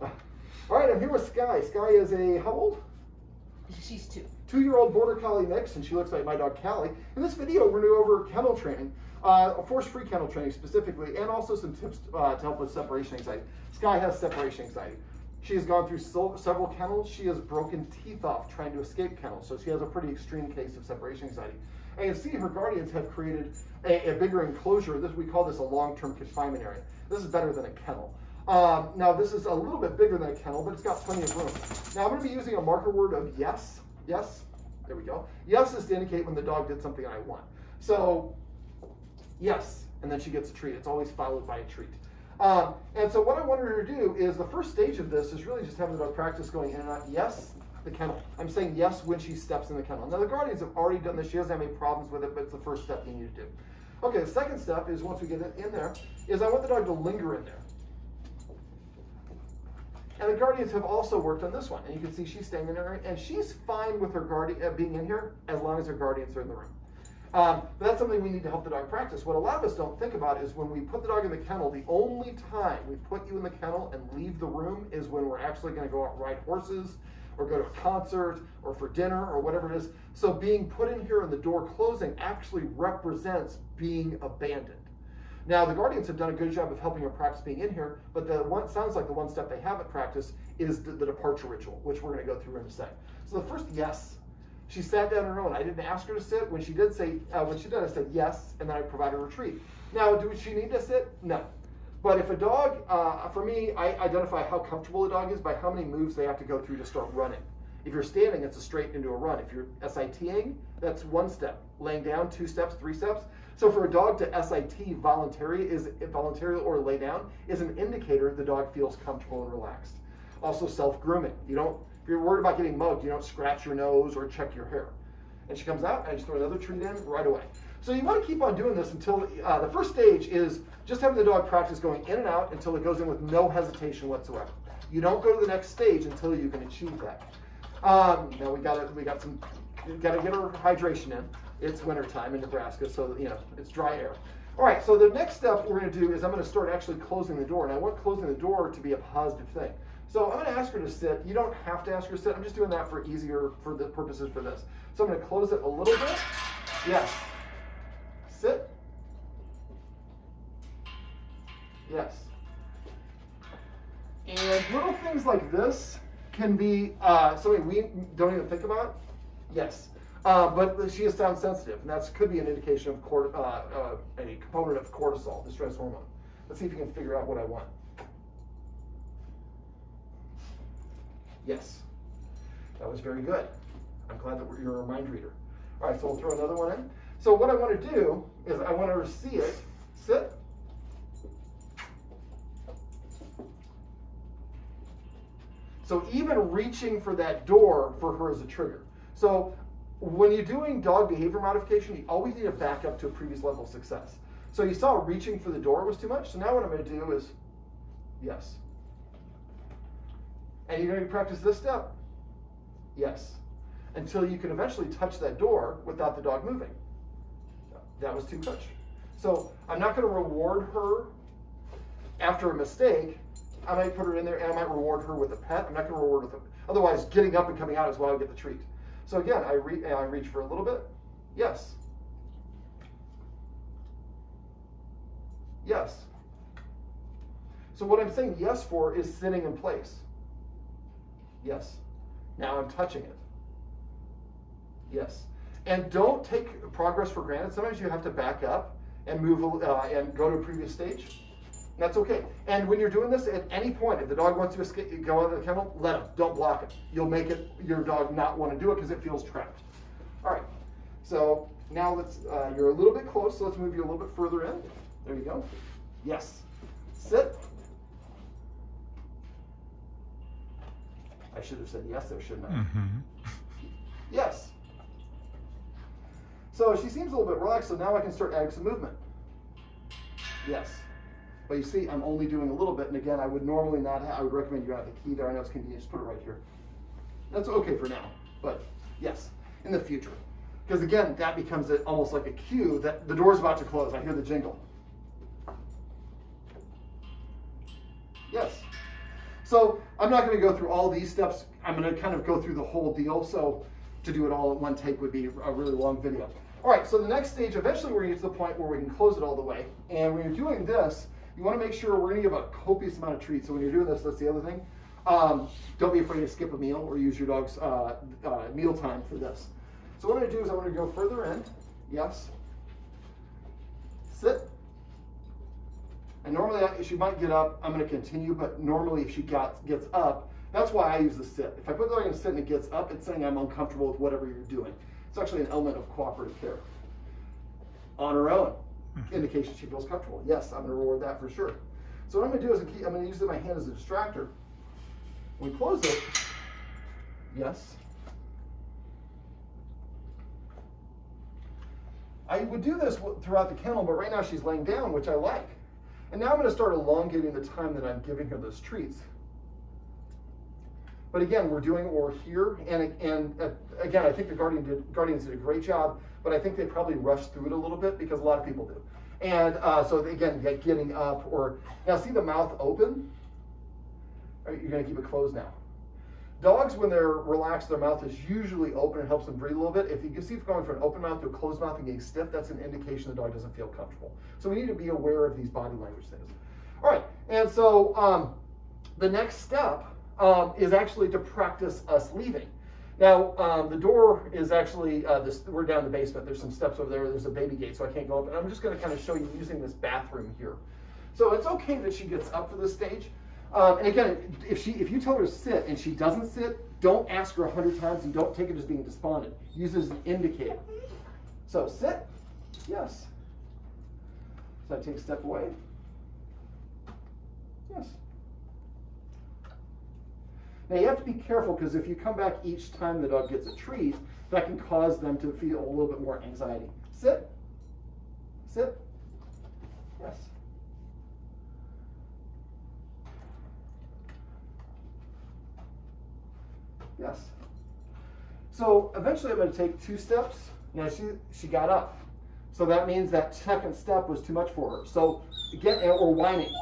All right, I'm here with Skye. Skye is a, how old? She's 2. 2-year-old Border Collie mix, and she looks like my dog Callie. In this video, we're going to go over kennel training, force-free kennel training specifically, and also some tips to help with separation anxiety. Skye has separation anxiety. She has gone through several kennels. She has broken teeth off trying to escape kennels, so she has a pretty extreme case of separation anxiety. And you can see her guardians have created a bigger enclosure. We call this a long-term confinement area. This is better than a kennel. Now this is a little bit bigger than a kennel, but it's got plenty of room. Now I'm going to be using a marker word of yes. Yes. There we go. Yes is to indicate when the dog did something I want. So yes, and then she gets a treat. It's always followed by a treat. And so what I want her to do is the first stage of this is really just having the dog practice going in and out. Yes, the kennel. I'm saying yes when she steps in the kennel. Now the guardians have already done this. She doesn't have any problems with it, but it's the first step you need to do. Okay, the second step is once we get it in there, is I want the dog to linger in there. And the guardians have also worked on this one. And you can see she's staying in there, and she's fine with her guardian being in here as long as her guardians are in the room. But that's something we need to help the dog practice. What a lot of us don't think about is when we put the dog in the kennel, the only time we put you in the kennel and leave the room is when we're actually going to go out and ride horses or go to a concert or for dinner or whatever it is. So being put in here and the door closing actually represents being abandoned. Now, the guardians have done a good job of helping her practice being in here, but sounds like the one step they haven't practiced is the departure ritual, which we're going to go through in a sec. So the first yes, she sat down on her own. I didn't ask her to sit. When she did, I said yes, and then I provided a retreat. Now, does she need to sit? No. But if a dog, for me, I identify how comfortable a dog is by how many moves they have to go through to start running. If you're standing, it's a straight into a run. If you're SITing, that's 1 step. Laying down, 2 steps, 3 steps. So for a dog to SIT voluntarily or lay down is an indicator the dog feels comfortable and relaxed. Also self-grooming. If you're worried about getting mugged, you don't scratch your nose or check your hair. And she comes out, and I just throw another treat in right away. So you want to keep on doing this until the first stage is just having the dog practice going in and out until it goes in with no hesitation whatsoever. You don't go to the next stage until you can achieve that. Now we got to get her hydration in. It's wintertime in Nebraska, so it's dry air. All right, so the next step we're going to do is I'm going to start actually closing the door, and I want closing the door to be a positive thing. So I'm going to ask her to sit. You don't have to ask her to sit. I'm just doing that for the purposes for this. So I'm going to close it a little bit. Yes. Sit. Yes. And little things like this can be something we don't even think about. Yes. But she is sound sensitive, and that could be an indication of a component of cortisol, the stress hormone. Let's see if you can figure out what I want. Yes. That was very good. I'm glad that you're a mind reader. All right, so we'll throw another one in. So what I want to do is I want her to see it, sit. So even reaching for that door for her is a trigger. So when you're doing dog behavior modification, you always need to back up to a previous level of success. So you saw reaching for the door was too much. So now what I'm going to do is yes. And you're going to practice this step. Yes. Until you can eventually touch that door without the dog moving. That was too much. So I'm not going to reward her after a mistake. I might put her in there and I might reward her with a pet. I'm not going to reward her with otherwise getting up and coming out is why I get the treat. So again, I reach for a little bit. Yes. Yes. So what I'm saying yes for is sitting in place. Yes. Now I'm touching it. Yes. And don't take progress for granted. Sometimes you have to back up and move and go to a previous stage. That's okay. And when you're doing this, at any point, if the dog wants to escape, go out of the kennel, let him. Don't block it. You'll make your dog not want to do it because it feels trapped. All right. So now you're a little bit close, so let's move you a little bit further in. There you go. Yes. Sit. I should have said yes there, shouldn't I? Mm-hmm. Yes. So she seems a little bit relaxed, so now I can start adding some movement. Yes. But you see, I'm only doing a little bit, and again, I would normally not I would recommend you have the key there. I know it's convenient, just put it right here. That's okay for now, but yes, in the future. Because again, that becomes almost like a cue that the door's about to close. I hear the jingle. Yes. So I'm not going to go through all these steps. I'm going to kind of go through the whole deal. So to do it all at one take would be a really long video. All right, so the next stage, eventually we're going to get to the point where we can close it all the way. And when you're doing this, you want to make sure we're going to give a copious amount of treats. So when you're doing this, that's the other thing. Don't be afraid to skip a meal or use your dog's meal time for this. So what I'm going to do is I'm going to go further in. Yes. Sit. And normally, she might get up. I'm going to continue, but normally if she gets up, that's why I use the sit. If I put the dog in sit and it gets up, it's saying I'm uncomfortable with whatever you're doing. It's actually an element of cooperative care. On her own, indication she feels comfortable. Yes, I'm going to reward that for sure. So what I'm going to do is I'm going to use my hand as a distractor. When we close it, yes. I would do this throughout the kennel, but right now she's laying down, which I like. And now I'm going to start elongating the time that I'm giving her those treats. But again, we're doing it, we're here, and again, I think the Guardians did a great job, but I think they probably rushed through it a little bit because a lot of people do. And so again, getting up, or now see the mouth open? You're going to keep it closed now. Dogs, when they're relaxed, their mouth is usually open. It helps them breathe a little bit. If you can see going from an open mouth to a closed mouth and getting stiff, that's an indication the dog doesn't feel comfortable. So we need to be aware of these body language things. All right, and so the next step is actually to practice us leaving. Now, the door is actually, we're down in the basement. There's some steps over there. There's a baby gate, so I can't go up. And I'm just going to kind of show you using this bathroom here. So it's okay that she gets up for this stage. And again, if you tell her to sit and she doesn't sit, don't ask her 100 times and don't take it as being despondent. Use it as an indicator. So sit, yes. So I take a step away. Yes. Now you have to be careful because if you come back each time the dog gets a treat, that can cause them to feel a little bit more anxiety. Sit, sit, yes. Yes. So eventually I'm going to take 2 steps. Now she got up. So that means that second step was too much for her. So again, or whining.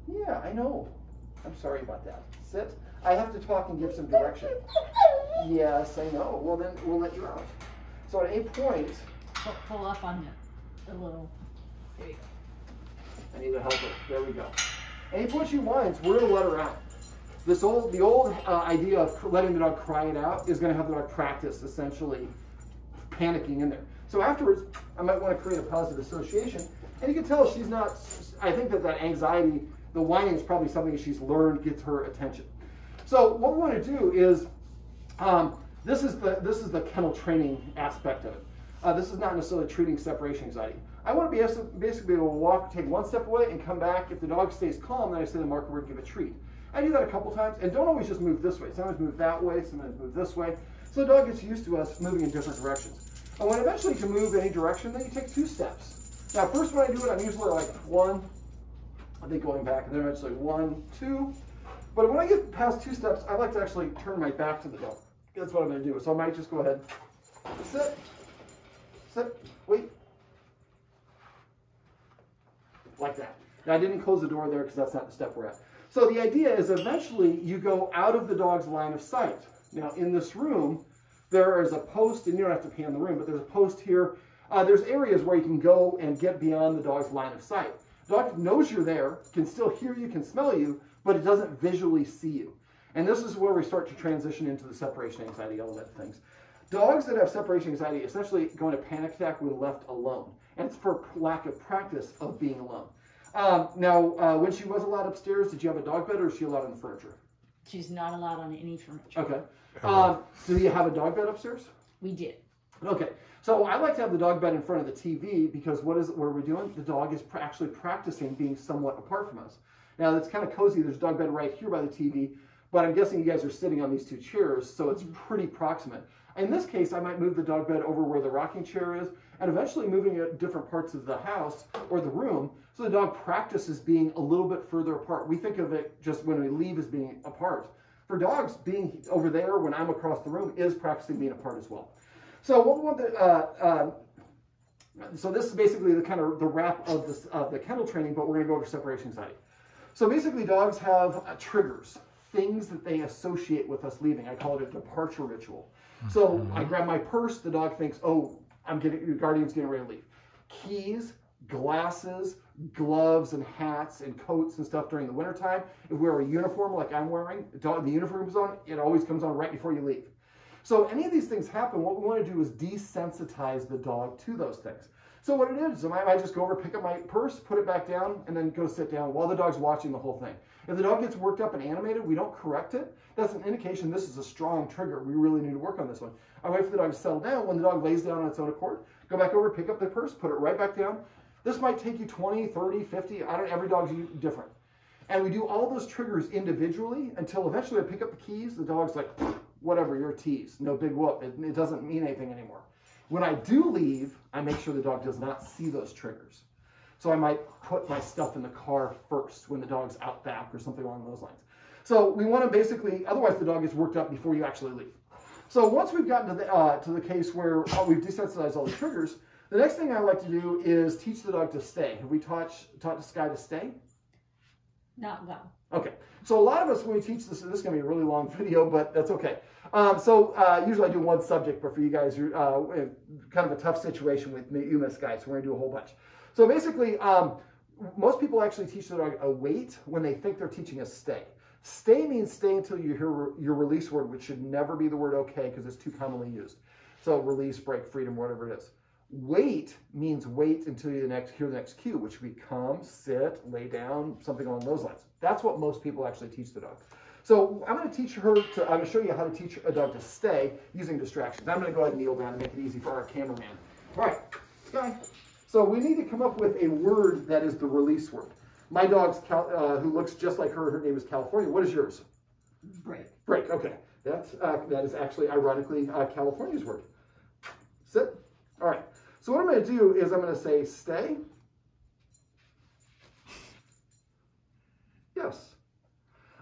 Yeah, I know. I'm sorry about that. Sit. I have to talk and give some direction. Yes, I know. Well, then we'll let you out. So at any point, pull up on the little. There you go. I need to help her. There we go. At any point she whines, we're going to let her out. The old idea of letting the dog cry it out is going to have the dog practice essentially panicking in there. So afterwards, I might want to create a positive association, and you can tell she's not. I think that anxiety, the whining, is probably something she's learned gets her attention. So what we want to do is, this is the kennel training aspect of it. This is not necessarily treating separation anxiety. I want to be basically be able to walk, take 1 step away, and come back. If the dog stays calm, then I say the marker word, give a treat. I do that a couple times, and don't always just move this way. Sometimes move that way, sometimes move this way. So the dog gets used to us moving in different directions. And when eventually you can move any direction, then you take 2 steps. Now, first when I do it, I'm usually like 1, I think going back, and then eventually 1, 2. But when I get past 2 steps, I like to actually turn my back to the dog. That's what I'm going to do. So I might just go ahead, sit, sit, wait, like that. Now I didn't close the door there because that's not the step we're at. So the idea is eventually you go out of the dog's line of sight. Now in this room, there is a post, and you don't have to pan the room, but there's a post here. There's areas where you can go and get beyond the dog's line of sight. The dog knows you're there, can still hear you, can smell you, but it doesn't visually see you. And this is where we start to transition into the separation anxiety element of things. Dogs that have separation anxiety essentially go into panic attack when left alone. And it's for lack of practice of being alone. When she was allowed upstairs, did you have a dog bed or is she allowed on the furniture? She's not allowed on any furniture. Okay. Do you have a dog bed upstairs? We did. Okay. So I like to have the dog bed in front of the TV because what are we doing? The dog is actually practicing being somewhat apart from us. Now it's kind of cozy. There's a dog bed right here by the TV, but I'm guessing you guys are sitting on these 2 chairs, so it's pretty proximate. In this case, I might move the dog bed over where the rocking chair is, and eventually moving it at different parts of the house or the room, so the dog practices being a little bit further apart. We think of it just when we leave as being apart. For dogs, being over there when I'm across the room is practicing being apart as well. So what we want so this is basically the kind of the wrap of the kennel training, but we're going to go over separation anxiety. So basically dogs have triggers, things that they associate with us leaving. I call it a departure ritual. So I grab my purse, the dog thinks, oh, your guardian's getting ready to leave. Keys, glasses, gloves and hats and coats and stuff during the wintertime. If we wear a uniform like I'm wearing, the uniform comes on, it always comes on right before you leave. So any of these things happen, what we want to do is desensitize the dog to those things. So what it is, I might just go over, pick up my purse, put it back down, and then go sit down while the dog's watching the whole thing. If the dog gets worked up and animated, we don't correct it. That's an indication this is a strong trigger. We really need to work on this one. I wait for the dog to settle down. When the dog lays down on its own accord, go back over, pick up the purse, put it right back down. This might take you 20, 30, 50, every dog's different. And we do all those triggers individually until eventually I pick up the keys, the dog's like, whatever, you're a tease, no big whoop, it doesn't mean anything anymore. When I do leave, I make sure the dog does not see those triggers. So I might put my stuff in the car first when the dog's out back or something along those lines. So we want to basically, otherwise the dog gets worked up before you actually leave. So once we've gotten to the case where we've desensitized all the triggers, the next thing I like to do is teach the dog to stay. Have we taught Skye to stay? Not well. Okay. So a lot of us, when we teach this is going to be a really long video, but that's okay. Usually I do one subject, but for you guys, you're kind of a tough situation with you, Miss Skye, so we're going to do a whole bunch. So basically, most people actually teach the dog a wait when they think they're teaching a stay. Stay means stay until you hear your release word, which should never be the word okay because it's too commonly used. So release, break, freedom, whatever it is. Wait means wait until you hear the next cue, which would be come, sit, lay down, something along those lines. That's what most people actually teach the dog. So I'm going to show you how to teach a dog to stay using distractions. I'm going to go ahead and kneel down and make it easy for our cameraman. All right, Skye. So we need to come up with a word that is the release word. My dog's, who looks just like her name is California. What is yours? Break. Break, okay. That is actually, ironically, California's word. Sit. All right. So what I'm going to do is I'm going to say stay. Yes.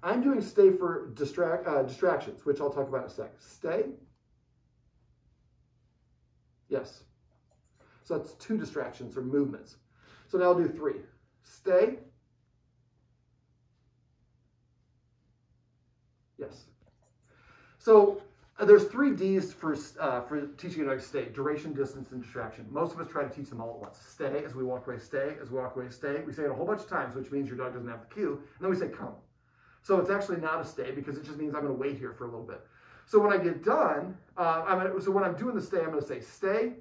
I'm doing stay for distractions, which I'll talk about in a sec. Stay. Yes. So that's 2 distractions or movements. So now I'll do 3. Stay. Yes. So there's 3 D's for teaching a dog to stay: duration, distance, and distraction. Most of us try to teach them all at once. Stay, as we walk away, stay, as we walk away, stay. We say it a whole bunch of times, which means your dog doesn't have the cue. And then we say come. So it's actually not a stay because it just means I'm going to wait here for a little bit. So when I get done, so when I'm doing the stay, I'm going to say stay,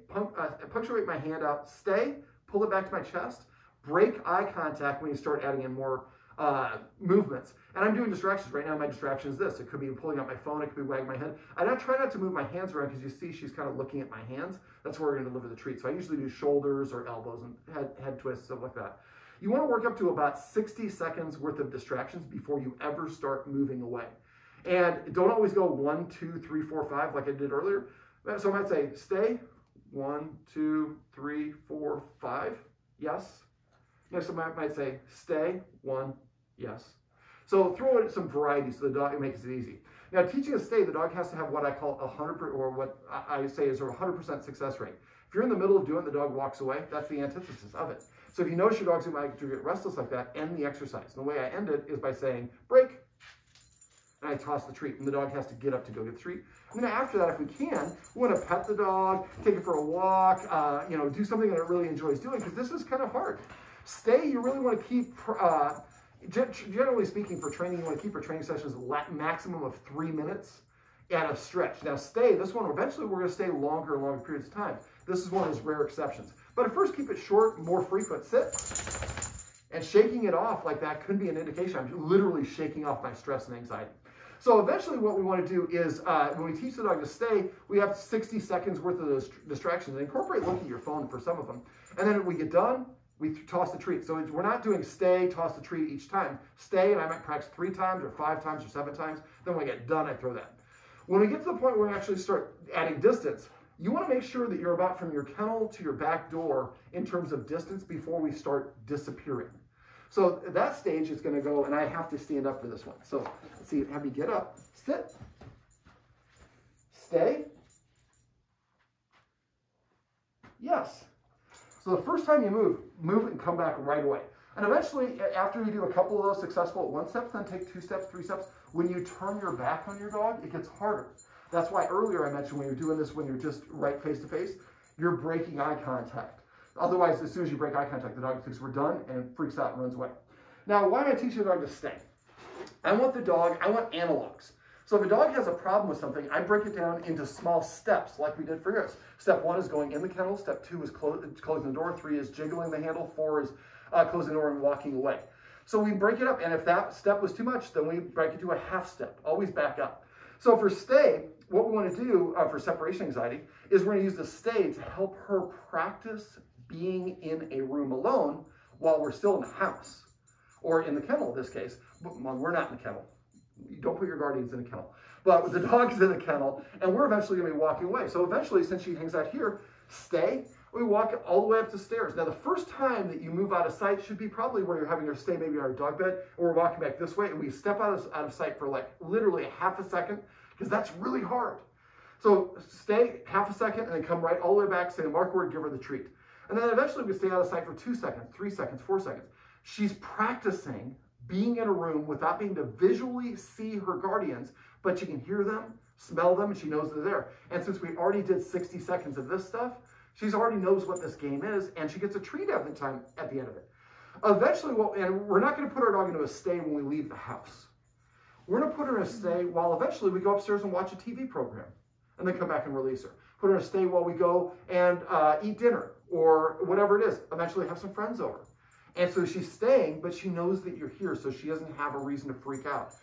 punctuate my hand out, stay, pull it back to my chest, break eye contact when you start adding in more movements. And I'm doing distractions. Right now my distraction is this. It could be pulling out my phone, it could be wagging my head. I try not to move my hands around because you see she's kind of looking at my hands. That's where we're going to deliver the treat. So I usually do shoulders or elbows and head twists, stuff like that. You want to work up to about 60 seconds worth of distractions before you ever start moving away. And don't always go 1, 2, 3, 4, 5 like I did earlier. So I might say stay, 1, 2, 3, 4, 5. Yes. Next I might say stay, 1, yes. So throw in some variety so the dog, it makes it easy. Now teaching a stay, the dog has to have what I call 100%, or what I say is a 100% success rate. If you're in the middle of doing it, the dog walks away, that's the antithesis of it. So if you notice your dog's going to get restless like that, end the exercise. And the way I end it is by saying break, and I toss the treat, and the dog has to get up to go get the treat. And then after that, if we can, we want to pet the dog, take it for a walk, do something that it really enjoys doing, because this is kind of hard. Stay, you really want to keep, generally speaking, for training, you want to keep your training sessions maximum of 3 minutes at a stretch. Now stay, this one, eventually we're going to stay longer and longer periods of time. This is one of those rare exceptions. But at first, keep it short, more frequent. Sit. And shaking it off like that could be an indication I'm literally shaking off my stress and anxiety. So eventually what we want to do is, when we teach the dog to stay, we have 60 seconds worth of those distractions. And incorporate looking at your phone for some of them. And then when we get done, we toss the treat. So we're not doing stay, toss the treat each time. Stay, and I might practice 3 times or 5 times or 7 times. Then when I get done, I throw that. When we get to the point where we actually start adding distance, you want to make sure that you're about from your kennel to your back door in terms of distance before we start disappearing. So at that stage, it's going to go, and I have to stand up for this one. So let's see, have me get up, sit, stay, yes. So the first time you move it and come back right away. And eventually, after you do a couple of those successful at 1 step, then take 2 steps, 3 steps. When you turn your back on your dog, it gets harder. That's why earlier I mentioned when you're doing this, when you're just right face to face, you're breaking eye contact. Otherwise, as soon as you break eye contact, the dog thinks we're done and freaks out and runs away. Now, why am I teaching the dog to stay? I want analogs. So if a dog has a problem with something, I break it down into small steps like we did for yours. Step 1 is going in the kennel. Step 2 is closing the door. 3 is jiggling the handle. 4 is closing the door and walking away. So we break it up, and if that step was too much, then we break it to a half step. Always back up. So for stay, what we want to do for separation anxiety is we're going to use the stay to help her practice being in a room alone while we're still in the house, or in the kennel in this case. Well, we're not in the kennel. You don't put your guardians in a kennel. But the dog's in the kennel, and we're eventually going to be walking away. So eventually, since she hangs out here, stay. We walk all the way up the stairs. Now, the first time that you move out of sight should be probably where you're having her stay, maybe on our dog bed, or we're walking back this way, and we step out of sight for like literally a half a second, because that's really hard. So stay half a second, and then come right all the way back, say the mark word, give her the treat. And then eventually we stay out of sight for 2 seconds, 3 seconds, 4 seconds. She's practicing being in a room without being to visually see her guardians, but she can hear them, smell them, and she knows they're there. And since we already did 60 seconds of this stuff, she's already knows what this game is, and she gets a treat every time at the end of it. Eventually, and we're not going to put our dog into a stay when we leave the house. We're going to put her in a stay while eventually we go upstairs and watch a TV program, and then come back and release her. Put her in a stay while we go and eat dinner, or whatever it is. Eventually have some friends over. And so she's staying, but she knows that you're here, so she doesn't have a reason to freak out.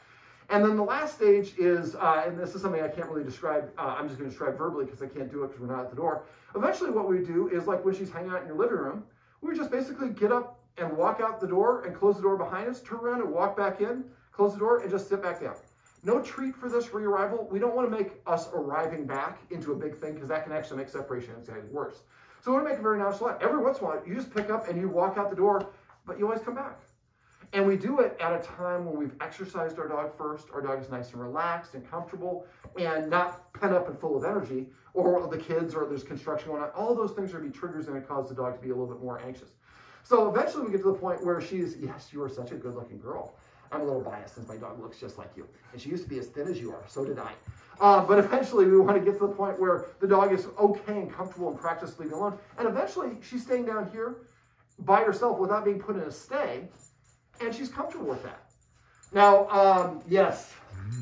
And then the last stage is, and this is something I can't really describe, I'm just going to describe verbally because I can't do it because we're not at the door. Eventually what we do is like when she's hanging out in your living room, we just basically get up and walk out the door and close the door behind us, turn around and walk back in, close the door, and just sit back down. No treat for this re-arrival. We don't want to make us arriving back into a big thing because that can actually make separation anxiety worse. So we want to make it very nonchalant. Every once in a while, you just pick up and you walk out the door, but you always come back. And we do it at a time when we've exercised our dog first. Our dog is nice and relaxed and comfortable and not pent up and full of energy, or the kids, or there's construction going on. All those things are going to be triggers and cause the dog to be a little bit more anxious. So eventually we get to the point where she's, yes, you are such a good looking girl. I'm a little biased since my dog looks just like you. And she used to be as thin as you are, so did I. But eventually we want to get to the point where the dog is okay and comfortable and practice leaving alone. And eventually she's staying down here by herself without being put in a stay. And she's comfortable with that. Now, yes,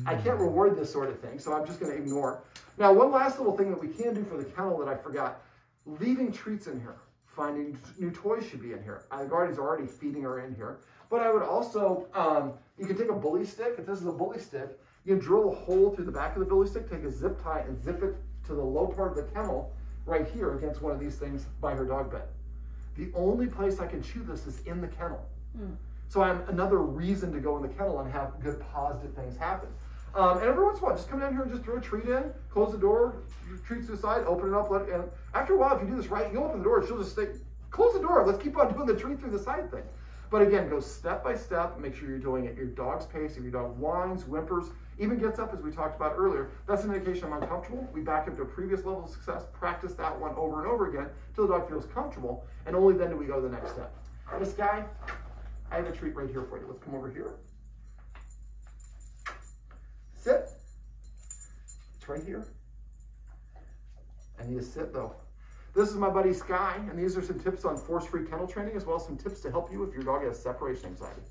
I can't reward this sort of thing, so I'm just going to ignore. Now, one last little thing that we can do for the kennel that I forgot, leaving treats in here. Finding new toys should be in here. The guardian's already feeding her in here. But I would also, you can take a bully stick. If this is a bully stick, you can drill a hole through the back of the bully stick, take a zip tie and zip it to the low part of the kennel right here against one of these things by her dog bed. The only place I can chew this is in the kennel. So I'm another reason to go in the kennel and have good positive things happen. And every once in a while, just come down here and just throw a treat in, close the door, treats to the side, open it up, and after a while, if you do this right, you'll open the door, she'll just stay, close the door, let's keep on doing the treat through the side thing. But again, go step by step, make sure you're doing it at your dog's pace. If your dog whines, whimpers, even gets up as we talked about earlier, that's an indication I'm uncomfortable. We back up to a previous level of success, practice that one over and over again until the dog feels comfortable, and only then do we go to the next step. This guy, I have a treat right here for you. Let's come over here. Sit. It's right here. I need to sit though. This is my buddy Skye, and these are some tips on force-free kennel training, as well as some tips to help you if your dog has separation anxiety.